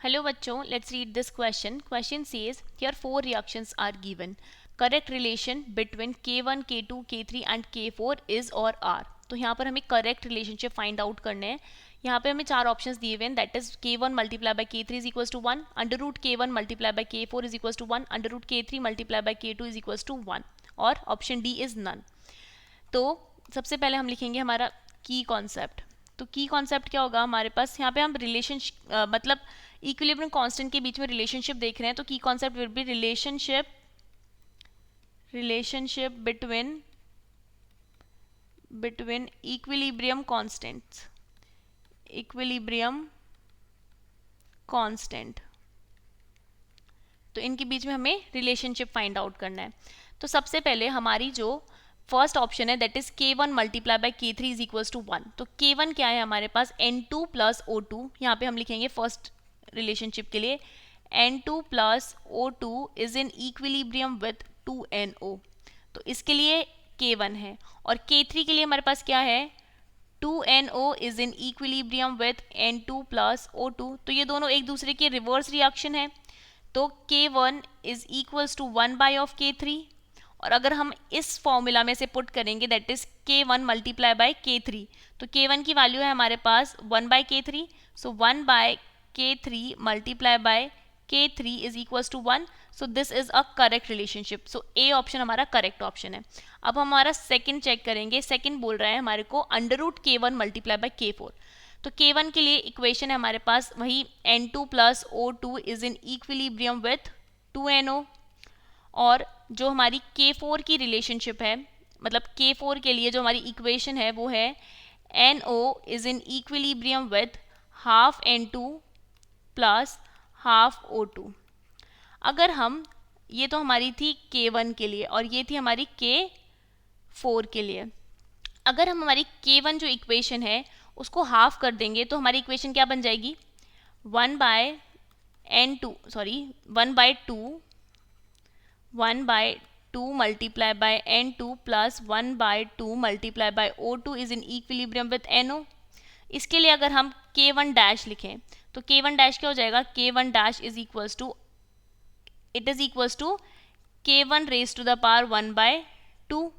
Hello बच्चों, let's read this question. Question says here four reactions are given. Correct relation between K1, K2, K3 and K4 is or are. तो यहाँ पर हमें correct relationship find out करने हैं. यहाँ पे हमें चार ऑप्शंस दिए हुए हैं, that is K1 multiply by K3 is equals to 1, under root K1 multiply by K4 is equals to 1, under root K3 multiply by K2 is equals to 1 और ऑप्शन डी इज नन. तो सबसे पहले हम लिखेंगे हमारा की concept. तो की कॉन्सेप्ट क्या होगा हमारे पास, यहाँ पे हम रिलेशन मतलब इक्विलिब्रियम कांस्टेंट के बीच में रिलेशनशिप देख रहे हैं. तो की concept will be relationship between equilibrium constant. तो इनके बीच में हमें रिलेशनशिप फाइंड आउट करना है. तो सबसे पहले हमारी जो फर्स्ट ऑप्शन है that is K1 multiply by K3 is equals to 1. तो K1 क्या है हमारे पास, N2 प्लस O2. यहाँ पे हम लिखेंगे फर्स्ट रिलेशनशिप के लिए N2 plus O2 is in equilibrium with 2NO. तो इसके लिए K1 है. और K3 के लिए हमारे पास क्या है, 2NO is in equilibrium with N2 plus O2. तो ये दोनों एक दूसरे के रिवर्स रिएक्शन है. तो K1 is equals to 1 by of K3. और अगर हम इस फॉर्मूला में से पुट करेंगे that is K1 multiply by K3. तो K1 की वैल्यू है हमारे पास 1 by K3. So 1 by K3 multiply by K3 is equals to 1. So this is a correct relationship. So A option हमारा करेक्ट ऑप्शन है. अब हमारा सेकंड चेक करेंगे. सेकंड बोल रहा है हमारे को under root K1 multiply by K4. तो K1 के लिए इक्वेशन है हमारे पास वही N2 plus O2 is in equilibrium with 2NO. और जो हमारी K4 की रिलेशनशिप है, मतलब K4 के लिए जो हमारी इक्वेशन है वो है NO is in equilibrium with half N2 plus half O2. अगर हम, ये तो हमारी थी K1 के लिए और ये थी हमारी K4 के लिए. अगर हम हमारी K1 जो इक्वेशन है उसको हाफ कर देंगे तो हमारी इक्वेशन क्या बन जाएगी, 1 by 2 multiply by N2 plus 1 by 2 multiply by O2 is in equilibrium with NO. इसके लिए अगर हम K1 डैश लिखें तो K1 डैश क्या हो जाएगा, K1 dash is equals to K1 raise to the power 1 by 2.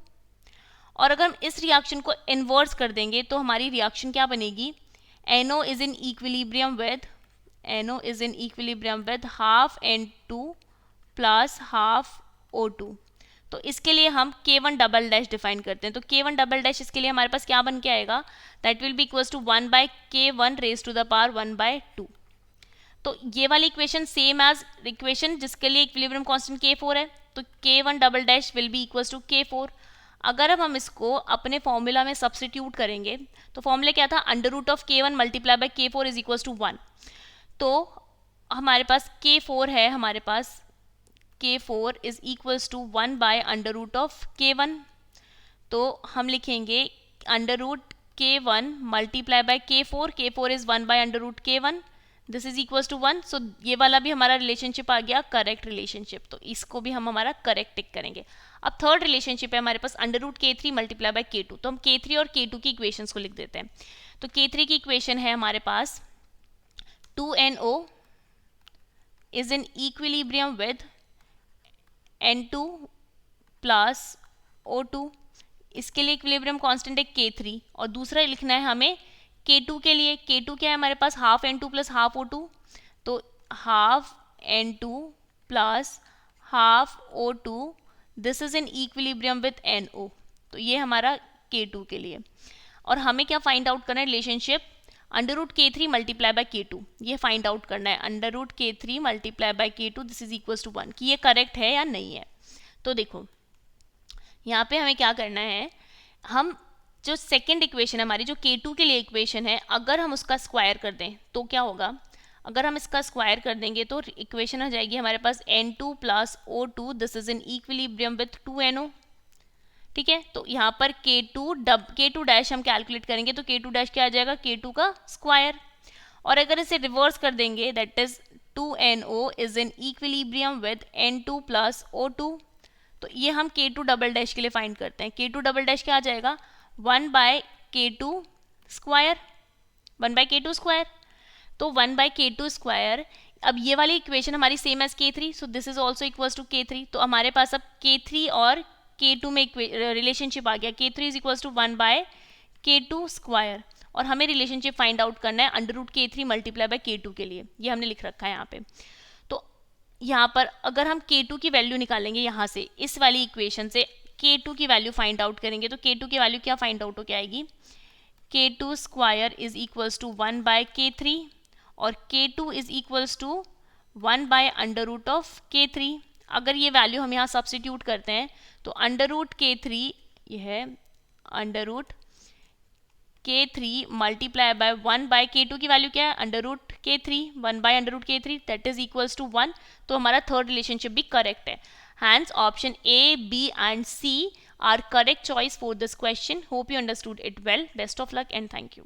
और अगर हम इस रिएक्शन को इन्वर्स कर देंगे तो हमारी रिएक्शन क्या बनेगी, NO is in equilibrium with half N2 plus half O2. तो इसके लिए हम K1 डबल डैश डिफाइन करते हैं. तो K1 डबल डैश इसके लिए हमारे पास क्या बन के आएगा, that will be equals to 1 by K1 raise to the power 1 by 2. तो ये वाली इक्वेशन सेम एज इक्वेशन जिसके लिए इक्विलिब्रियम कांस्टेंट K4 है. तो K1 double dash will be equals to K4. अगर अब हम इसको अपने फॉर्मूला में सब्स्टिट्यूट करेंगे तो फॉर्मूला क्या था, under root of K1 multiply by K4 is equals to 1. तो हमारे पास K4 है, हमारे पास K4 is equals to 1 by under root of K1. तो हम लिखेंगे under root K1 multiply by K4 is 1 by under root K1. This is equals to 1. So ये वाला भी हमारा रिलेशनशिप आ गया करेक्ट रिलेशनशिप. तो इसको भी हम हमारा करेक्ट टिक करेंगे. अब थर्ड रिलेशनशिप है हमारे पास under root K3 multiply by K2. तो हम K3 और K2 की इक्वेशंस को लिख देते हैं. तो K3 की इक्वेशन है हमारे पास 2NO is in equilibrium with N2 plus O2. इसके लिए इक्विलिब्रियम कांस्टेंट है K3. और दूसरा लिखना है हमें K2 के लिए. K2 क्या है हमारे पास, half N2 plus half O2. तो half N2 plus half O2 this is in equilibrium with NO. तो ये हमारा K2 के लिए. और हमें क्या फाइंड आउट करना है, relationship under root K3 multiply by K2. ये फाइंड आउट करना है under root K3 multiply by K2 this is equals to 1 कि ये करेक्ट है या नहीं है. तो देखो यहाँ पे हमें क्या करना है, हम जो सेकेंड इक्वेशन है हमारी, जो K2 के लिए इक्वेशन है, अगर हम उसका स्क्वायर कर दें तो क्या होगा, अगर हम इसका स्क्वायर कर देंगे तो इक्वेशन आ जाएगी हमारे पास N2 plus O2 this is in equilibrium with 2NO. ठीक है. तो यहाँ पर K2 डैश हम कैलकुलेट करेंगे तो K2 डैश क्या आ जाएगा, K2 का स्क्वायर. और अगर इसे रिवर्स कर देंगे that is 2NO is in equilibrium with N2 plus O2. तो ये हम K2 डबल डैश के लिए फाइंड करते हैं. K2 डबल डैश क्या आ जाएगा, 1 बाय K2 स्क्वायर. तो 1 बाय K2 स्क्वायर अब ये वाली इक्वेशन हमारी same as K3, so this is also equals to K3. तो हमारे पास अब K3 और K2 में रिलेशनशिप आ गया. K3 is equals to 1/K2 square, और हमें रिलेशनशिप फाइंड आउट करना है √K3 मल्टीप्लाई बाय K2 के लिए. ये हमने लिख रखा है यहाँ पे. तो यहाँ पर अगर हम K2 की वैल्यू निकालेंगे यहाँ से, इस वाली इक्वेशन से K2 की वैल्यू फाइंड आउट करेंगे, तो K2 की वैल्यू क्या फाइंड आउट होकर आएगी? K2 square is equals to 1/K3, और K2 is equals to 1/√K3. अगर ये वैल्यू हम यहाँ सब्सटीट्यूट करते हैं तो √K3 ये है √K3 मल्टीप्लाई बाय 1/K2 की वैल्यू क्या है? √K3, 1/√K3, that is equals to 1. तो हमारा थर्ड रिलेशनशिप भी करेक्ट है. Hence option A, B and C are correct choice for this question. Hope you understood it well. Best of luck and thank you.